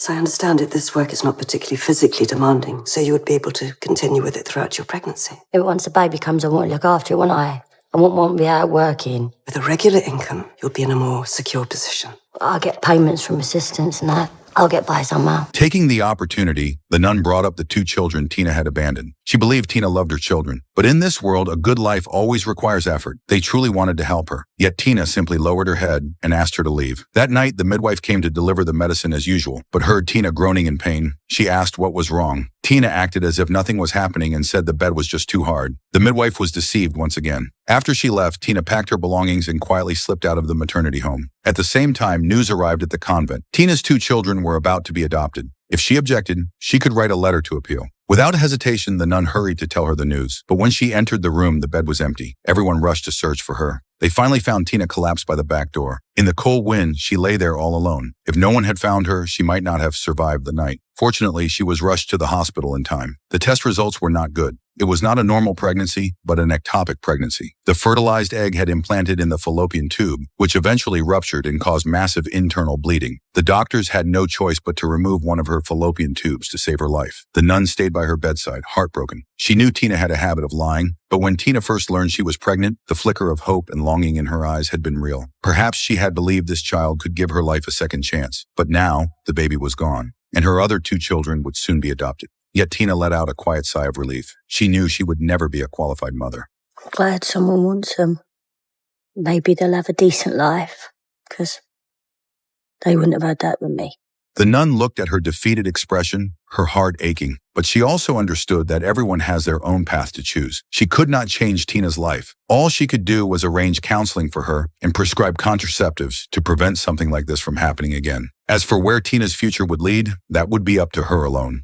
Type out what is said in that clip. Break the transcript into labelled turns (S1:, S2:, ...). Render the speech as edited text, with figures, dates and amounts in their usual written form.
S1: As I understand it, this work is not particularly physically demanding, so you would be able to continue with it throughout your pregnancy.
S2: Once the baby comes, I want to look after it, won't I? I won't be out working.
S1: With a regular income, you'll be in a more secure position.
S2: I'll get payments from assistants and that. I'll get by somehow.
S3: Taking the opportunity, the nun brought up the 2 children Tina had abandoned. She believed Tina loved her children. But in this world, a good life always requires effort. They truly wanted to help her. Yet Tina simply lowered her head and asked her to leave. That night, the midwife came to deliver the medicine as usual, but heard Tina groaning in pain. She asked what was wrong. Tina acted as if nothing was happening and said the bed was just too hard. The midwife was deceived once again. After she left, Tina packed her belongings and quietly slipped out of the maternity home. At the same time, news arrived at the convent. Tina's 2 children were about to be adopted. If she objected, she could write a letter to appeal. Without hesitation, the nun hurried to tell her the news. But when she entered the room, the bed was empty. Everyone rushed to search for her. They finally found Tina collapsed by the back door. In the cold wind, she lay there all alone. If no one had found her, she might not have survived the night. Fortunately, she was rushed to the hospital in time. The test results were not good. It was not a normal pregnancy, but an ectopic pregnancy. The fertilized egg had implanted in the fallopian tube, which eventually ruptured and caused massive internal bleeding. The doctors had no choice but to remove one of her fallopian tubes to save her life. The nun stayed by her bedside, heartbroken. She knew Tina had a habit of lying, but when Tina first learned she was pregnant, the flicker of hope and longing in her eyes had been real. Perhaps she had believed this child could give her life a second chance. But now, the baby was gone, and her other 2 children would soon be adopted. Yet Tina let out a quiet sigh of relief. She knew she would never be a qualified mother.
S2: Glad someone wants them. Maybe they'll have a decent life, because they wouldn't have had that with me.
S3: The nun looked at her defeated expression, her heart aching, but she also understood that everyone has their own path to choose. She could not change Tina's life. All she could do was arrange counseling for her and prescribe contraceptives to prevent something like this from happening again. As for where Tina's future would lead, that would be up to her alone.